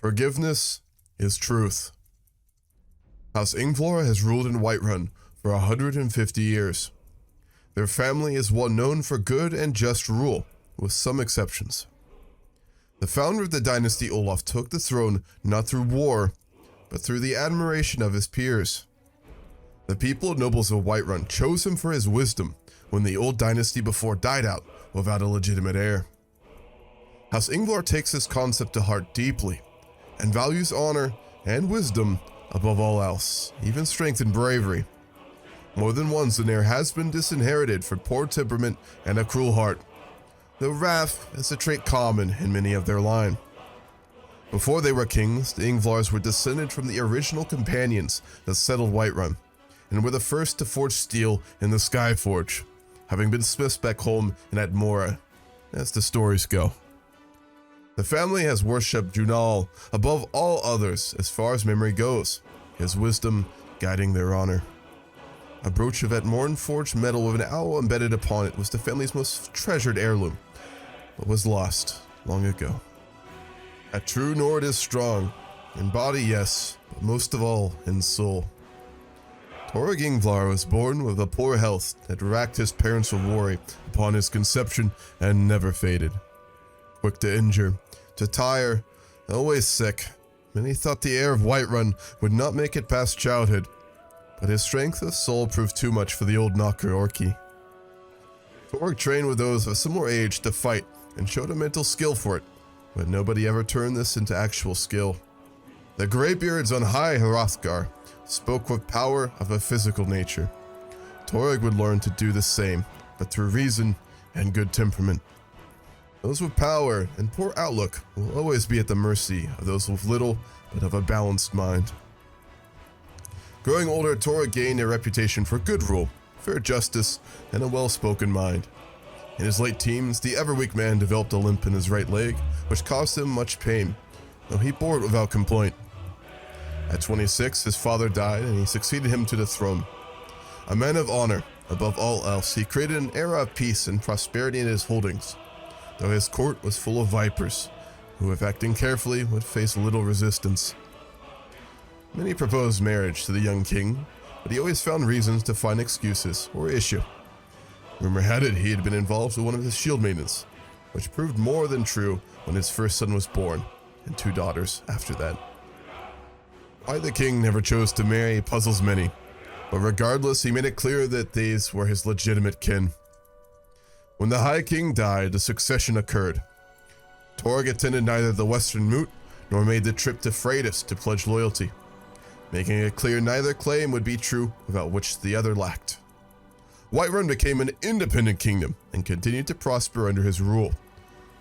Forgiveness is truth. House Ingvar has ruled in Whiterun for 150 years. Their family is one known for good and just rule, with some exceptions. The founder of the dynasty, Olaf, took the throne not through war, but through the admiration of his peers. The people and nobles of Whiterun chose him for his wisdom when the old dynasty before died out without a legitimate heir. House Ingvar takes this concept to heart deeply, and values honor and wisdom above all else, even strength and bravery. More than once an heir has been disinherited for poor temperament and a cruel heart, though wrath is a trait common in many of their line. Before they were kings, the Ingvars were descended from the original companions that settled Whiterun, and were the first to forge steel in the Skyforge, having been smiths back home in Atmora, as the stories go. The family has worshipped Junal above all others as far as memory goes, his wisdom guiding their honor. A brooch of Atmoran forged metal with an owl embedded upon it was the family's most treasured heirloom, but was lost long ago. A true Nord is strong, in body yes, but most of all in soul. Torygg Ingvar was born with a poor health that racked his parents with worry upon his conception and never faded. Quick to injure, to tire, always sick, many thought the heir of Whiterun would not make it past childhood, but his strength of soul proved too much for the old knocker Orci. Torygg trained with those of similar age to fight and showed a mental skill for it, but nobody ever turned this into actual skill. The Greybeards on High Hrothgar spoke with power of a physical nature. Torygg would learn to do the same, but through reason and good temperament. Those with power and poor outlook will always be at the mercy of those with little but of a balanced mind. Growing older, Torygg gained a reputation for good rule, fair justice, and a well-spoken mind. In his late teens, the ever-weak man developed a limp in his right leg, which caused him much pain, though he bore it without complaint. At 26, his father died and he succeeded him to the throne. A man of honor, above all else, he created an era of peace and prosperity in his holdings, though his court was full of vipers, who if acting carefully would face little resistance. Many proposed marriage to the young king, but he always found reasons to find excuses or issue. Rumor had it he had been involved with one of his shield maidens, which proved more than true when his first son was born, and 2 daughters after that. Why the king never chose to marry puzzles many, but regardless, he made it clear that these were his legitimate kin. When the High King died, the succession occurred. Torygg attended neither the Western Moot nor made the trip to Freydis to pledge loyalty, making it clear neither claim would be true without which the other lacked. Whiterun became an independent kingdom and continued to prosper under his rule.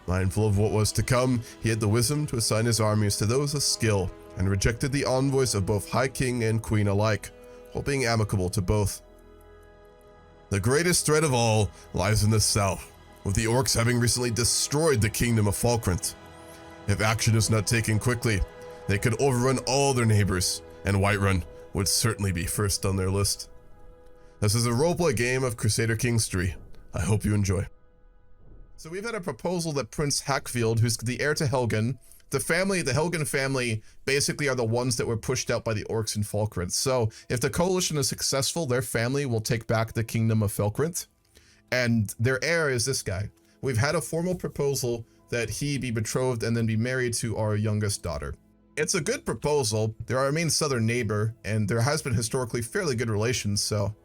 Mindful of what was to come, he had the wisdom to assign his armies to those of skill and rejected the envoys of both High King and Queen alike, while being amicable to both. The greatest threat of all lies in the south, with the Orcs having recently destroyed the Kingdom of Falcrenth. If action is not taken quickly, they could overrun all their neighbors, and Whiterun would certainly be first on their list. This is a roleplay game of Crusader Kings 3. I hope you enjoy. So we've had a proposal that Prince Hackfield, who's the heir to Helgen, the Helgen family basically are the ones that were pushed out by the Orcs in Falkrenth. So if the coalition is successful, their family will take back the Kingdom of Falkrenth, and their heir is this guy. We've had a formal proposal that he be betrothed and then be married to our youngest daughter. It's a good proposal. They're our main southern neighbor, and there has been historically fairly good relations, so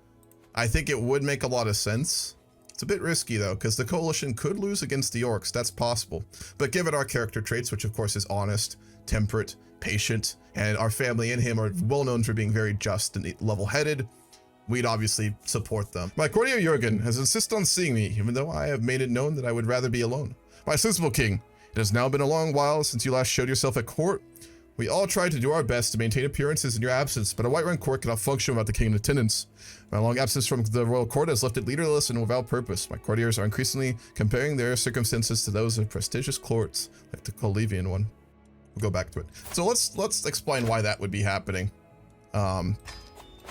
I think it would make a lot of sense. It's a bit risky though, because the coalition could lose against the Orcs, that's possible. But given our character traits, which of course is honest, temperate, patient, and our family and him are well known for being very just and level-headed, we'd obviously support them. My courtier Jurgen has insisted on seeing me, even though I have made it known that I would rather be alone. My sensible king, it has now been a long while since you last showed yourself at court. We all tried to do our best to maintain appearances in your absence, but a Whiterun court cannot function without the king in attendance. My long absence from the royal court has left it leaderless and without purpose. My courtiers are increasingly comparing their circumstances to those of prestigious courts, like the Colevian one. We'll go back to it. So let's explain why that would be happening, and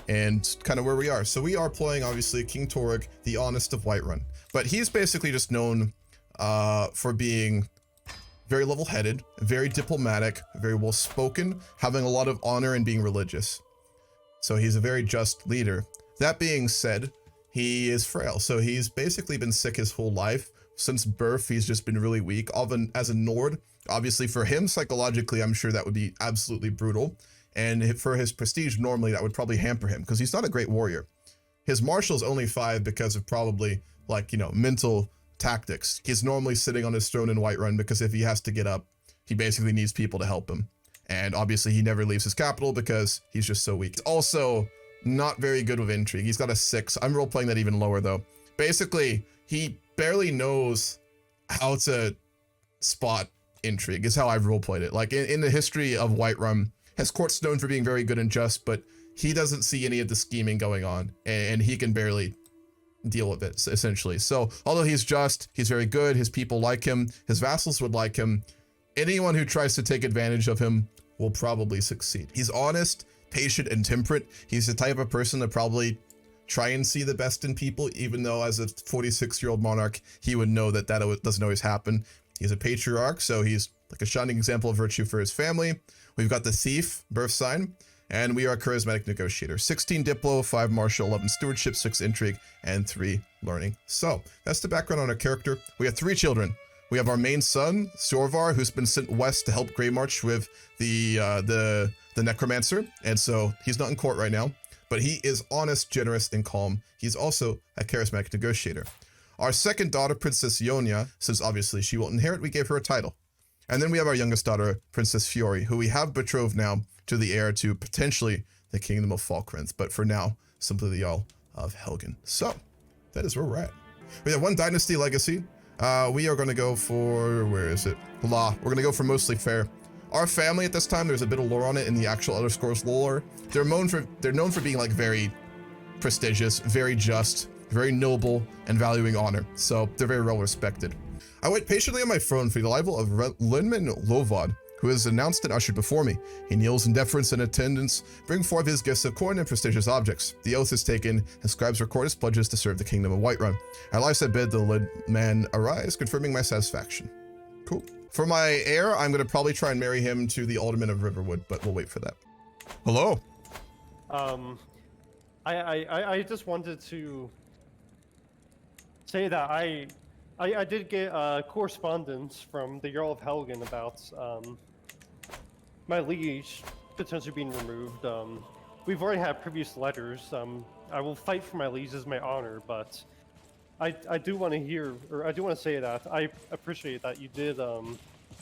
kind of where we are. So we are playing, obviously, King Torygg, the Honest of Whiterun, but he's basically just known for being very level-headed, very diplomatic, very well-spoken, having a lot of honor and being religious. So he's a very just leader. That being said, he is frail. So he's basically been sick his whole life. Since birth, he's just been really weak. Even as a Nord, obviously for him, psychologically, I'm sure that would be absolutely brutal. And for his prestige, normally that would probably hamper him because he's not a great warrior. His marshal's only 5 because of probably, like, you know, mental tactics. He's normally sitting on his throne in Whiterun because if he has to get up, he basically needs people to help him. And obviously he never leaves his capital because he's just so weak. He's also not very good with intrigue. He's got a 6. I'm role-playing that even lower though. Basically, he barely knows how to spot intrigue is how I've role-played it. Like in the history of Whiterun, his court's known for being very good and just, but he doesn't see any of the scheming going on, and he can barely deal with it, essentially. So, although he's just, he's very good, his people like him, his vassals would like him, anyone who tries to take advantage of him will probably succeed. He's honest, patient, and temperate. He's the type of person to probably try and see the best in people, even though as a 46-year-old monarch, he would know that doesn't always happen. He's a patriarch, so he's like a shining example of virtue for his family. We've got the thief, birth sign, and we are a charismatic negotiator. 16 Diplo, 5 martial, 11 stewardship, 6 intrigue, and 3 learning. So that's the background on our character. We have 3 children. We have our main son, Sorvar, who's been sent west to help Grey March with the necromancer, and so he's not in court right now, but he is honest, generous, and calm. He's also a charismatic negotiator. Our second daughter, Princess Ionia, since obviously she will inherit, we gave her a title. And then we have our youngest daughter, Princess Fiori, who we have betrothed now to the heir to potentially the Kingdom of Falcrenth, but for now, simply the Jarl of Helgen. So, that is where we're at. We have 1 dynasty legacy. We are going to go for, where is it? Law. We're going to go for mostly fair. Our family at this time, there's a bit of lore on it in the actual Elder Scrolls lore. They're known for being like very prestigious, very just, very noble, and valuing honor. So they're very well respected. I wait patiently on my throne for the arrival of Linman Lovod, who is announced and ushered before me. He kneels in deference and attendance, bring forth his gifts of coin and prestigious objects. The oath is taken, and scribes record his pledges to serve the Kingdom of Whiterun. At last I bid the Linman arise, confirming my satisfaction. Cool. For my heir, I'm going to probably try and marry him to the Alderman of Riverwood, but we'll wait for that. Hello. I just wanted to say that I did get correspondence from the Jarl of Helgen about my liege potentially being removed. We've already had previous letters. I will fight for my liege as my honor, but I do want to hear, or I do want to say that I appreciate that you did.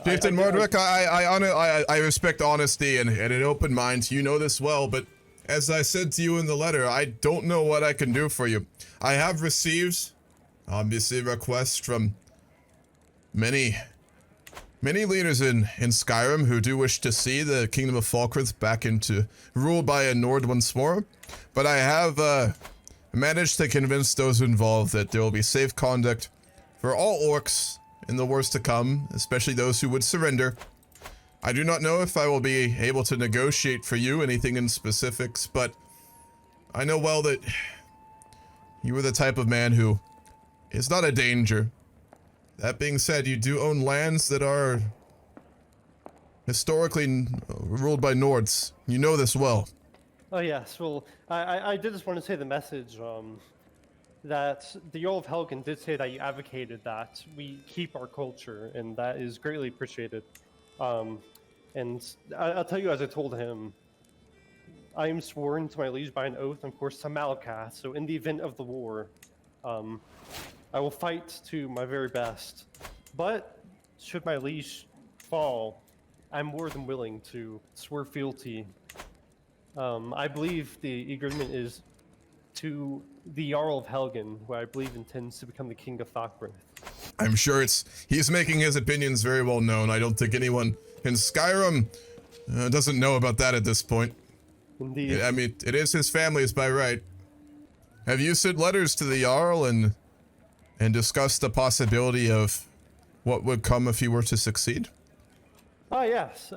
Chieftain Mordrick, I respect honesty and an open mind. You know this well, but as I said to you in the letter, I don't know what I can do for you. I have received, obviously, requests from many leaders in Skyrim who do wish to see the Kingdom of Falcrenth back into ruled by a Nord once more, but I have managed to convince those involved that there will be safe conduct for all orcs in the wars to come, especially those who would surrender. I do not know if I will be able to negotiate for you anything in specifics, but I know well that you are the type of man who is not a danger. That being said, you do own lands that are historically ruled by Nords. You know this well. Oh yes, well, I did just want to say the message that the Jarl of Helgen did say that you advocated that we keep our culture, and that is greatly appreciated. And I'll tell you, as I told him, I am sworn to my liege by an oath, and of course to Malakath, so in the event of the war, I will fight to my very best. But should my liege fall, I'm more than willing to swear fealty. I believe the agreement is to the Jarl of Helgen, who I believe intends to become the King of Falcrenth. I'm sure he's making his opinions very well known. I don't think anyone in Skyrim doesn't know about that at this point. Indeed. I mean, it is his family's by right. Have you sent letters to the Jarl and discussed the possibility of what would come if he were to succeed? Yes.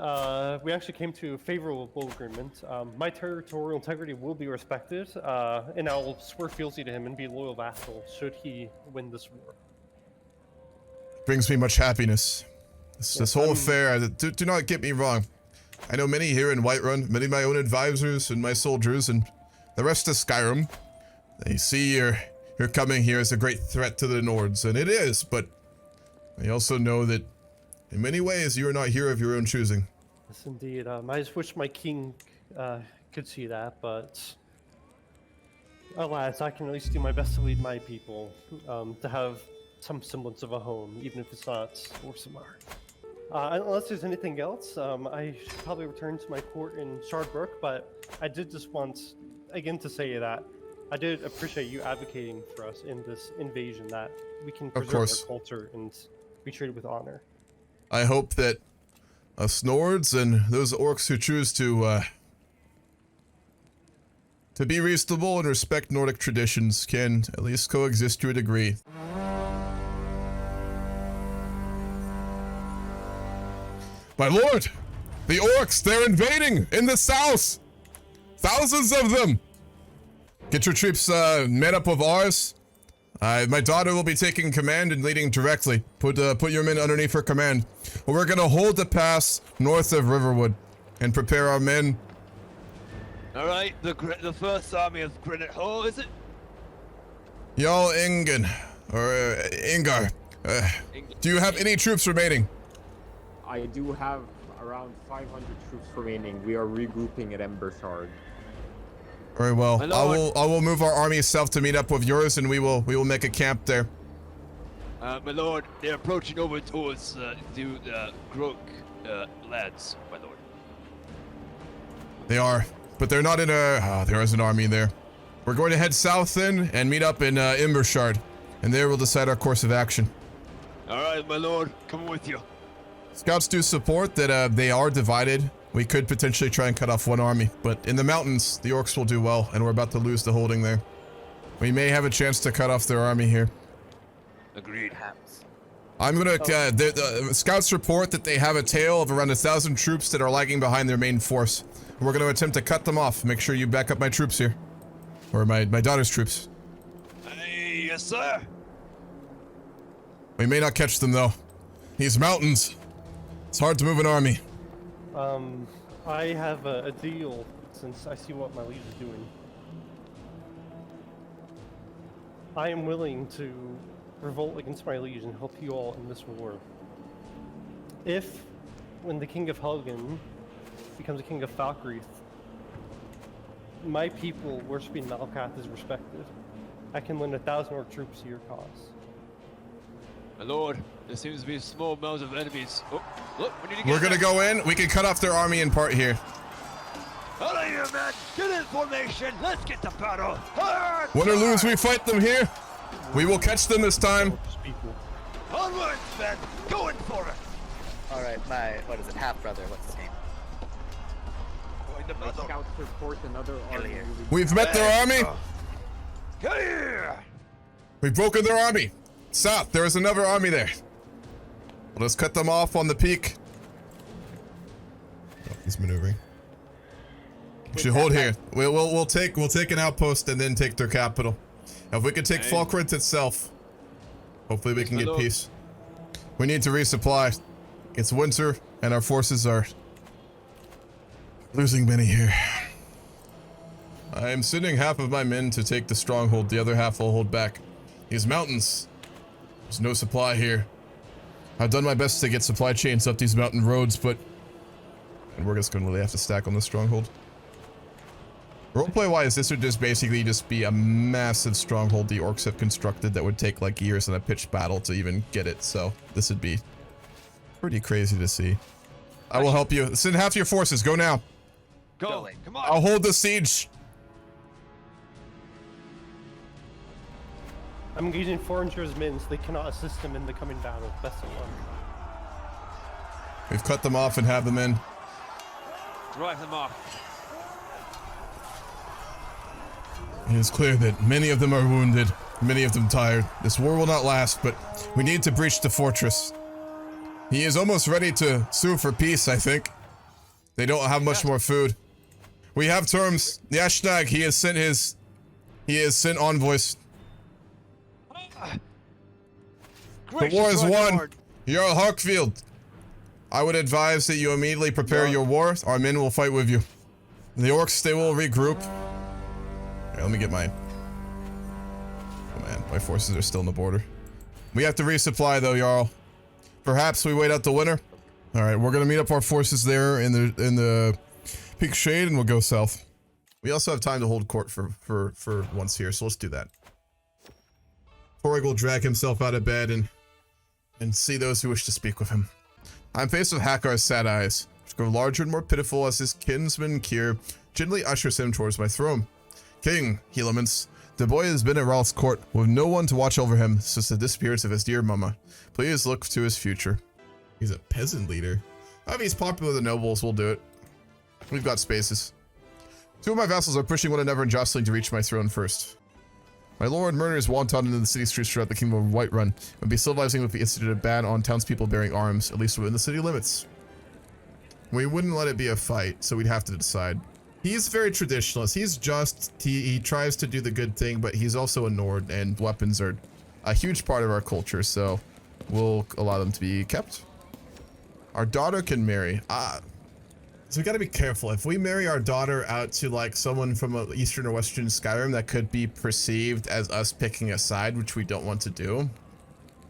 We actually came to a favorable agreement. My territorial integrity will be respected, and I will swear fealty to him and be a loyal vassal should he win this war. Brings me much happiness. This whole affair, do not get me wrong. I know many here in Whiterun, many of my own advisors and my soldiers and the rest of Skyrim. They see your coming here as a great threat to the Nords, and it is, but I also know that in many ways you are not here of your own choosing. Yes, indeed. I just wish my king could see that, but alas, I can at least do my best to lead my people to have some semblance of a home, even if it's not Orcish. Unless there's anything else, I should probably return to my court in Shardbrook, but I did just want, again, to say that I did appreciate you advocating for us in this invasion, that we can preserve our culture and be treated with honor. I hope that us Nords and those orcs who choose to be reasonable and respect Nordic traditions can at least coexist to a degree. My lord! The orcs, they're invading in the south! Thousands of them! Get your troops met up with ours. My daughter will be taking command and leading directly. Put your men underneath her command. We're gonna hold the pass north of Riverwood and prepare our men. All right, the first army of Granite Hall, is it? Jarl Ingen, or Ingar, do you have any troops remaining? I do have around 500 troops remaining. We are regrouping at Embershard. Very well. I will move our army south to meet up with yours, and we will make a camp there. My lord, they're approaching over towards the Grok lads, my lord. They are, but they're not in a. There is an army there. We're going to head south then and meet up in Embershard, and there we'll decide our course of action. All right, my lord, coming with you. Scouts do support that they are divided. We could potentially try and cut off one army, but in the mountains, the orcs will do well, and we're about to lose the holding there. We may have a chance to cut off their army here. Agreed. I'm gonna, the scouts report that they have a tail of around 1,000 troops that are lagging behind their main force. We're gonna attempt to cut them off. Make sure you back up my troops here. Or my daughter's troops. Hey, yes, sir. We may not catch them, though. These mountains. It's hard to move an army. I have a deal, since I see what my liege is doing. I am willing to revolt against my liege and help you all in this war. If, when the King of Helgen becomes the King of Falcrenth, my people worshipping Malkath is respected, I can lend 1,000 orc troops to your cause. My lord, there seems to be a small amount of enemies. Oh, look, we need to get We're gonna go in. We can cut off their army in part here. All right, here, man. Get in formation. Let's get to battle. Win or lose, we fight them here. We will catch them this time. Onwards, men. Going for it. All right, what is it, half-brother, what's his name? Scouts report another army. We've met their army. Get here. We've broken their army. South, there is another army there. We'll just cut them off on the peak. Oh, he's maneuvering. We should hold here. We'll take an outpost and then take their capital. If we could take Falkrenth itself, hopefully we can get peace. We need to resupply. It's winter and our forces are losing many here. I am sending half of my men to take the stronghold. The other half will hold back. These mountains. There's no supply here. I've done my best to get supply chains up these mountain roads, but we're just gonna really have to stack on the stronghold. Roleplay wise, this would just basically just be a massive stronghold the orcs have constructed that would take like years in a pitched battle to even get it, so this would be pretty crazy to see. I will help you. Send half your forces, go now. Go, come on. I'll hold the siege. I'm engaging Foranger's men, so they cannot assist him in the coming battle. Best of luck. We've cut them off and have them in. Drive them off. It is clear that many of them are wounded, many of them tired. This war will not last, but we need to breach the fortress. He is almost ready to sue for peace, I think. They don't have much more food. We have terms. Yashnag, he has sent envoys. The war is won. Jarl Harkfield, I would advise that you immediately prepare your war. Our men will fight with you. The orcs, they will regroup. Here, let me get mine. Oh man, my forces are still in the border. We have to resupply though, Jarl. Perhaps we wait out the winter. All right, we're gonna meet up our forces there in the peak shade, and we'll go south. We also have time to hold court for once here, so let's do that. Torygg will drag himself out of bed and see those who wish to speak with him. I'm faced with Hakar's sad eyes, which grow larger and more pitiful as his kinsman Kyr gently ushers him towards my throne. King, he laments, the boy has been at Ralph's court with no one to watch over him since the disappearance of his dear mama. Please look to his future. He's a peasant leader. If he's popular with the nobles, we'll do it. We've got spaces. 2 of my vassals are pushing one another and jostling to reach my throne first. My lord murders wanton in the city streets throughout the Kingdom of Whiterun, and be civilizing if we instituted a ban on townspeople bearing arms, at least within the city limits. We wouldn't let it be a fight, so we'd have to decide. He's very traditionalist. He tries to do the good thing, but he's also a Nord, and weapons are a huge part of our culture, so we'll allow them to be kept. Our daughter can marry. So we gotta be careful. If we marry our daughter out to like someone from Eastern or Western Skyrim, that could be perceived as us picking a side, which we don't want to do.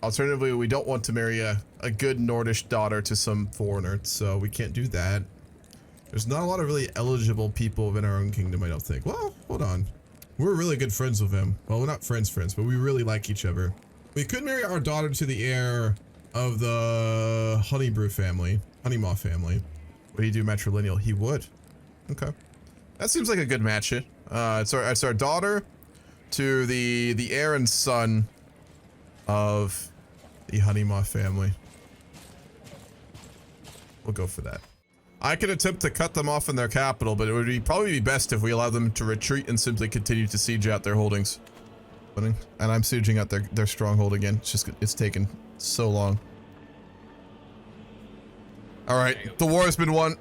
Alternatively, we don't want to marry a good Nordish daughter to some foreigner, so we can't do that. There's not a lot of really eligible people within our own kingdom, I don't think. Well, hold on. We're really good friends with him. Well, we're not friends, but we really like each other. We could marry our daughter to the heir of the Honeybrew family, Honeymoth family. Would he do matrilineal? He would. Okay. That seems like a good match. It's our daughter to the heir and son of the Honeymoth family. We'll go for that. I could attempt to cut them off in their capital, but it would probably be best if we allow them to retreat and simply continue to siege out their holdings. And I'm sieging out their stronghold again. It's taken so long. Alright, the war has been won.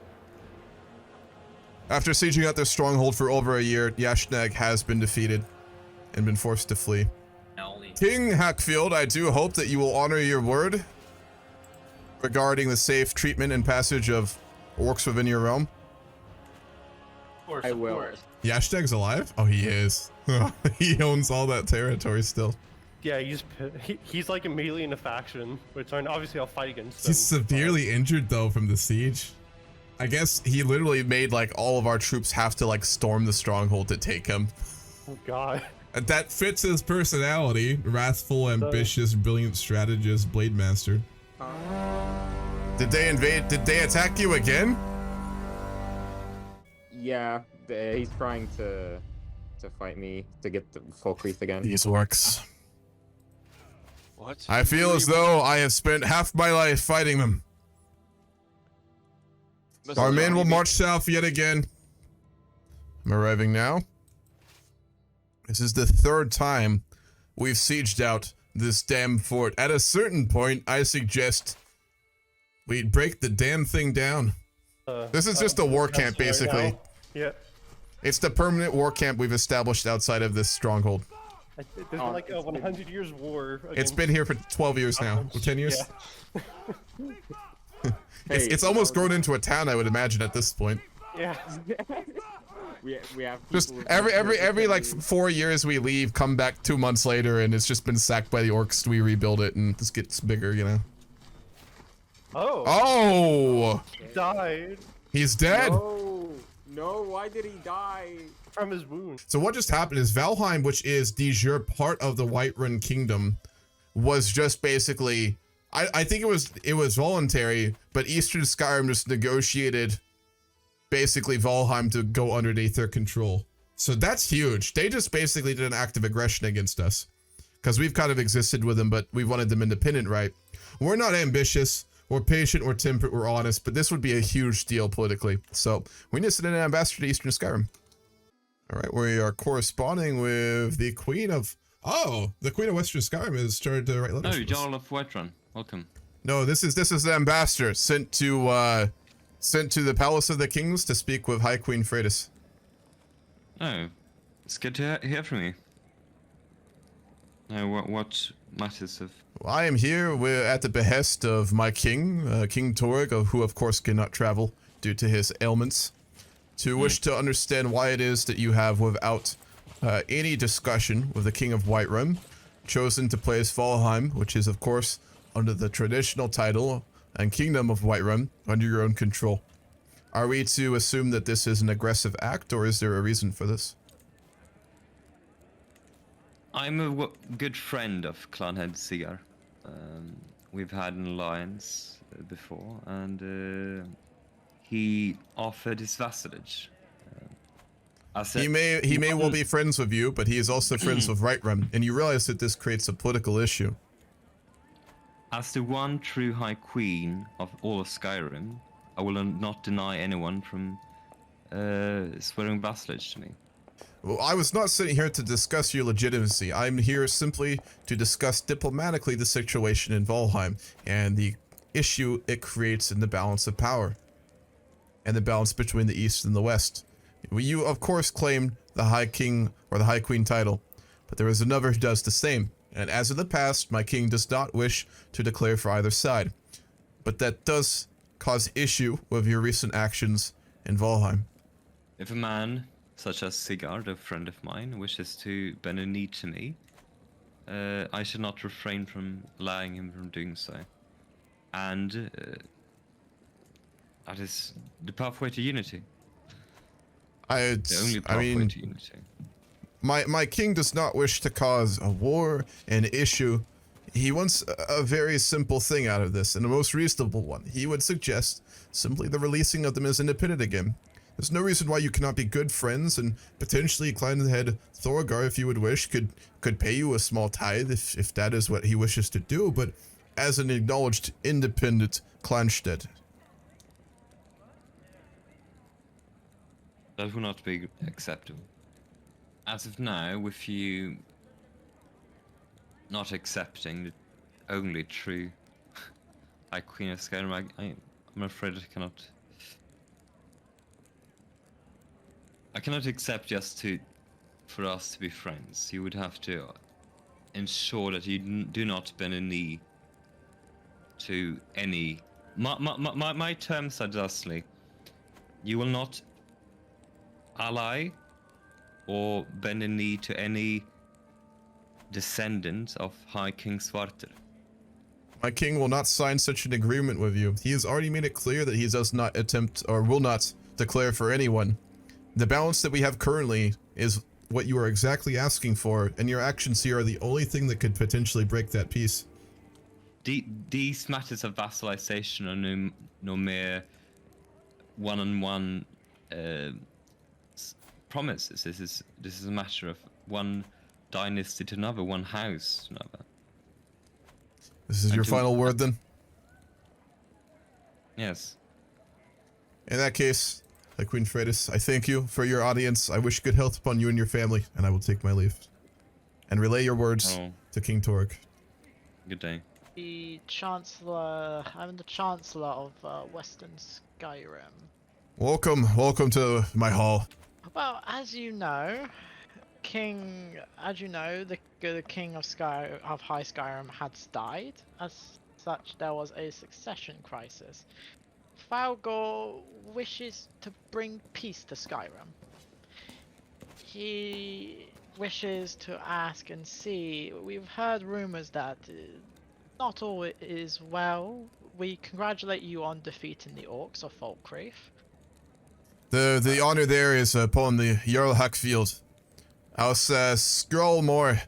After sieging out their stronghold for over a year, Yashnag has been defeated and been forced to flee. King Hackfield, I do hope that you will honor your word regarding the safe treatment and passage of orcs within your realm. Of course, I will. Yashnag's alive? Oh, he is. He owns all that territory still. Yeah, he's like immediately in a faction, which obviously I'll fight against. He's severely injured though from the siege. I guess he literally made like all of our troops have to like storm the stronghold to take him. Oh god. And that fits his personality. Wrathful, ambitious, brilliant strategist, blade master. Did they invade? Did they attack you again? Yeah, he's trying to fight me to get the Falcrenth again. These orcs. What? I feel as though I have spent half my life fighting them. Our men will march south yet again. I'm arriving now. This is the 3rd time we've sieged out this damn fort. At a certain point, I suggest we break the damn thing down. This is just a war camp, basically. Yeah. It's the permanent war camp we've established outside of this stronghold. There's been like a 100 years war. It's been here for 12 years now. 10 years? Yeah. It's almost grown into a town, I would imagine, at this point. Yeah. we have Just every like 4 years we leave, come back 2 months later, and it's just been sacked by the orcs. We rebuild it, and this gets bigger, you know. Oh! He died. He's dead. No, why did he die? From his wound. So what just happened is Valheim, which is de jure part of the Whiterun kingdom, was just basically, I think it was voluntary, but Eastern Skyrim just negotiated basically Valheim to go underneath their control. So that's huge. They just basically did an act of aggression against us because we've kind of existed with them, but we wanted them independent, right? We're not ambitious. We're patient, we're temperate, we're honest, but this would be a huge deal politically. So we need to send an ambassador to Eastern Skyrim. All right, we are corresponding with the Queen of... Oh, the Queen of Western Skyrim has started to write letters. No, Jarl of Whiterun. Welcome. No, this is the ambassador sent to the Palace of the Kings to speak with High Queen Freydis. Oh, it's good to hear from you. What matters of... I am here at the behest of my king, King Torygg, who of course cannot travel due to his ailments, to wish to understand why it is that you have, without any discussion with the King of Whiterun, chosen to place Valheim, which is of course under the traditional title and Kingdom of Whiterun, under your own control. Are we to assume that this is an aggressive act, or is there a reason for this? I'm a good friend of Clanhead Sigar. We've had an alliance before, and he offered his vassalage. He may well be friends with you, but he is also friends with Whiterun, and you realize that this creates a political issue. As the one true High Queen of all of Skyrim, I will not deny anyone from swearing vassalage to me. Well, I was not sitting here to discuss your legitimacy. I'm here simply to discuss diplomatically the situation in Valheim and the issue it creates in the balance of power and the balance between the East and the West. You, of course, claim the High King or the High Queen title, but there is another who does the same. And as in the past, my king does not wish to declare for either side. But that does cause issue with your recent actions in Valheim. If a man such as Sigurd, a friend of mine, wishes to bend a knee to me, I should not refrain from allowing him from doing so. And that is the pathway to unity. The only pathway to unity. My king does not wish to cause a war, an issue. He wants a very simple thing out of this, and the most reasonable one. He would suggest simply the releasing of them as independent again. There's no reason why you cannot be good friends, and potentially Clanhead Thorgar, if you would wish, could pay you a small tithe if that is what he wishes to do, but as an acknowledged independent Clanstead. That will not be acceptable. As of now, with you not accepting the only true High Queen of Skyrim, I'm afraid I cannot accept just for us to be friends. You would have to ensure that you do not bend a knee to any... My terms are justly, you will not ally or bend a knee to any descendant of High King Svartr. My king will not sign such an agreement with you. He has already made it clear that he does not attempt or will not declare for anyone. The balance that we have currently is what you are exactly asking for, and your actions here are the only thing that could potentially break that peace. These matters of vassalization are no mere one-on-one promises. This is a matter of one dynasty to another, one house to another. This is your final word, then? Yes. In that case, Queen Freydis, I thank you for your audience. I wish good health upon you and your family, and I will take my leave. And relay your words to King Torygg. Good day. I'm the Chancellor of Western Skyrim. Welcome to my hall. Well, as you know, the King of High Skyrim had died. As such, there was a succession crisis. Falgor wishes to bring peace to Skyrim. He wishes to ask and see. We've heard rumors that not all is well. We congratulate you on defeating the Orcs of Falkreath. The honor there is upon the Jarl Hackfield. I'll scroll more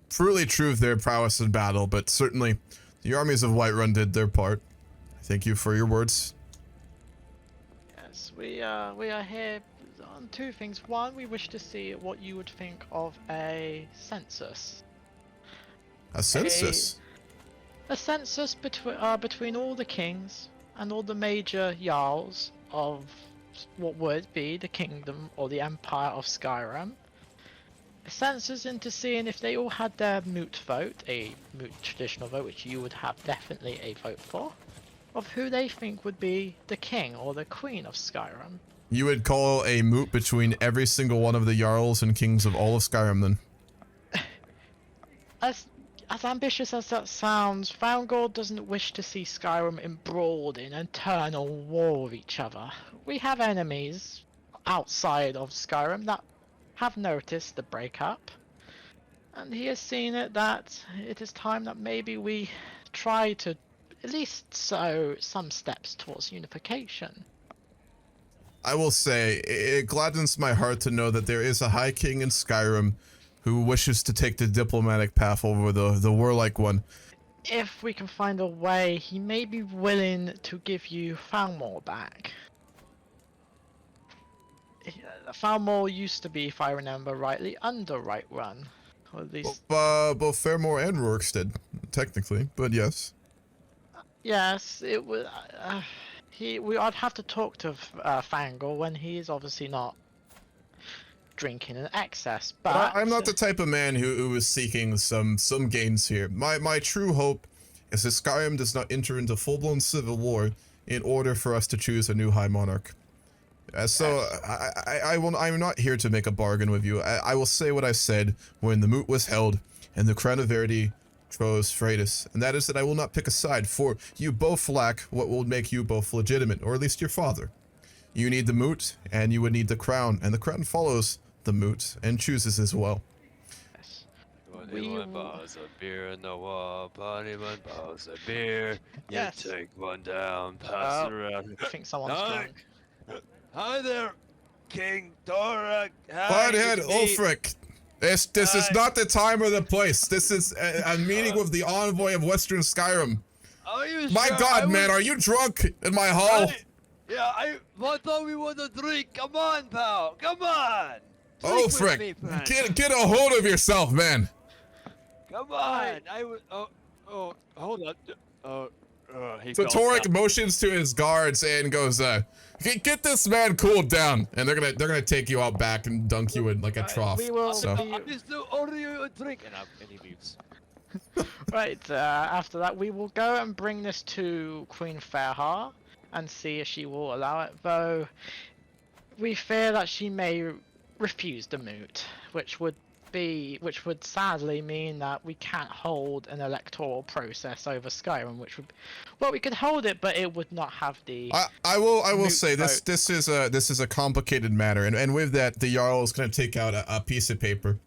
truly prove their prowess in battle, but certainly the armies of Whiterun did their part. Thank you for your words. Yes, we are here on two things. One, we wish to see what you would think of a census. A census? A census between all the kings and all the major jarls of what would be the kingdom or the empire of Skyrim. A census into seeing if they all had their moot vote, a moot traditional vote, which you would have definitely a vote for, of who they think would be the king or the queen of Skyrim. You would call a moot between every single one of the jarls and kings of all of Skyrim, then? as ambitious as that sounds, Foundgore doesn't wish to see Skyrim embroiled in eternal war with each other. We have enemies outside of Skyrim that have noticed the breakup, and he has seen it that it is time that maybe we try to at least sow some steps towards unification. I will say, it gladdens my heart to know that there is a High King in Skyrim who wishes to take the diplomatic path over the warlike one. If we can find a way, he may be willing to give you Falmore back. Falmore used to be, if I remember rightly, under Whiterun. Or at least... Both Fairmore and Rorikstead, technically, but yes. Yes, it would... I'd have to talk to Fangor when he is obviously not drinking in excess, but... I'm not the type of man who is seeking some gains here. My true hope is that Skyrim does not enter into full-blown civil war in order for us to choose a new High Monarch. I'm not here to make a bargain with you. I will say what I said when the moot was held and the crown of verity chose Freydis, and that is that I will not pick a side, for you both lack what will make you both legitimate, or at least your father. You need the moot, and you would need the crown, and the crown follows the moot and chooses as well. Anyone buys a beer in the wall, anyone buys a beer, Yes. you take one down, pass it around. I think someone's Hi. drunk. Hi there, King Torygg. Hardhead Ulfric, this is not the time or the place. This is a meeting with the envoy of Western Skyrim. Are you My sure? God, man, are you drunk in my hall? I thought we want to drink. Come on, pal. Come on. Drink with me, Ulfric, friend. get a hold of yourself, man. Come on. Hold on. He So fell Torygg down. motions to his guards and goes, get this man cooled down, and they're gonna take you out back and dunk you in like a trough. We will So. be... I'm just ordering you a drink, and he leaves. Right, after that we will go and bring this to Queen Freydis and see if she will allow it, though we fear that she may refuse the moot, which would sadly mean that we can't hold an electoral process over Skyrim, which would, well, we could hold it, but it would not have the... I will moot say vote. this is a complicated matter, and with that, the Jarl is gonna take out a piece of paper,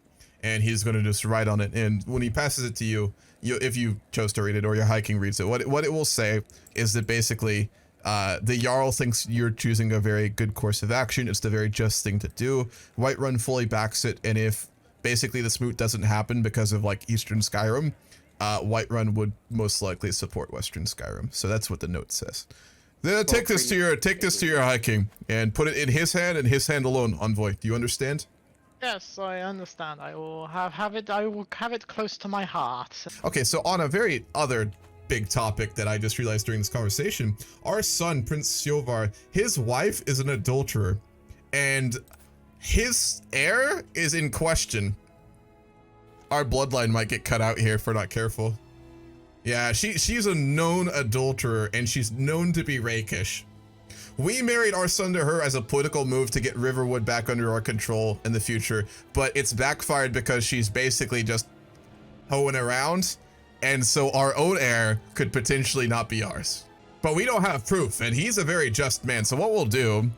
and he's gonna just write on it, and when he passes it to you, if you chose to read it or your High King reads it, what it will say is that basically the Jarl thinks you're choosing a very good course of action. It's the very just thing to do. Whiterun fully backs it, and if basically this moot doesn't happen because of like Eastern Skyrim, Whiterun would most likely support Western Skyrim. So that's what the note says. Then take this to your High King and put it in his hand and his hand alone, envoy. Do you understand? Yes, I understand. I will have it close to my heart. Okay, so on a very other big topic that I just realized during this conversation, our son, Prince Siovar, his wife is an adulterer, and his heir is in question. Our bloodline might get cut out here if we're not careful. Yeah, she's a known adulterer, and she's known to be rakish. We married our son to her as a political move to get Riverwood back under our control in the future, but it's backfired because she's basically just hoeing around, and so our own heir could potentially not be ours. But we don't have proof, and he's a very just man, so what we'll do,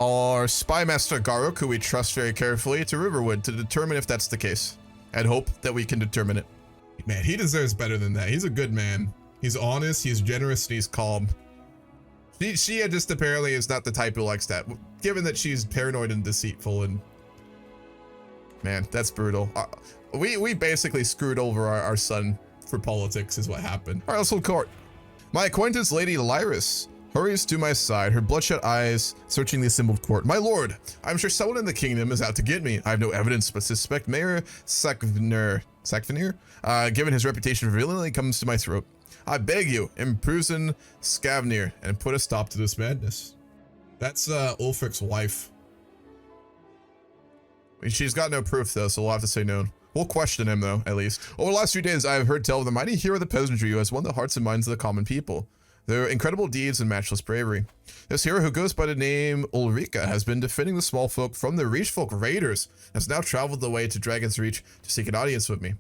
our spy master Garuk, who we trust very carefully, to Riverwood to determine if that's the case, and hope that we can determine it. Man, he deserves better than that. He's a good man. He's honest, he's generous, and he's calm. She just apparently is not the type who likes that, given that she's paranoid and deceitful, and man, that's brutal. We basically screwed over our son for politics is what happened. All right, let's hold court. My acquaintance Lady Lyris hurries to my side, her bloodshot eyes searching the assembled court. My lord, I'm sure someone in the kingdom is out to get me. I have no evidence, but suspect Mayor Sakvenir, given his reputation for villainy, comes to my throat. I beg you, imprison Skavnir and put a stop to this madness. That's Ulfric's wife. She's got no proof though, so we'll have to say no. We'll question him though, at least. Over the last few days, I have heard tell of the mighty hero of the peasantry who has won the hearts and minds of the common people. Their incredible deeds and matchless bravery. This hero, who goes by the name Ulrika, has been defending the small folk from the Reach Folk raiders, and has now traveled the way to Dragon's Reach to seek an audience with me.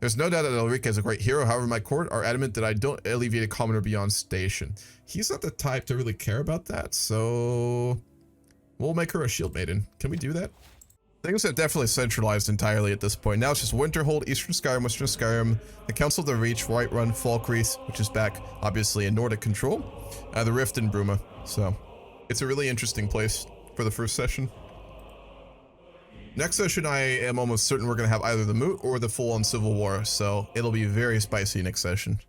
There's no doubt that Elric is a great hero. However, my court are adamant that I don't alleviate a commoner beyond station. He's not the type to really care about that, so we'll make her a shield maiden. Can we do that? Things have definitely centralized entirely at this point. Now it's just Winterhold, Eastern Skyrim, Western Skyrim, the Council of the Reach, Whiterun, Falkreath, which is back, obviously, in Nordic control, the Rift, and Bruma. So it's a really interesting place for the first session. Next session, I am almost certain we're going to have either the moot or the full-on civil war, so it'll be very spicy next session.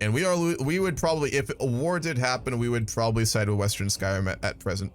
And we would probably, if a war did happen, we would probably side with Western Skyrim at present.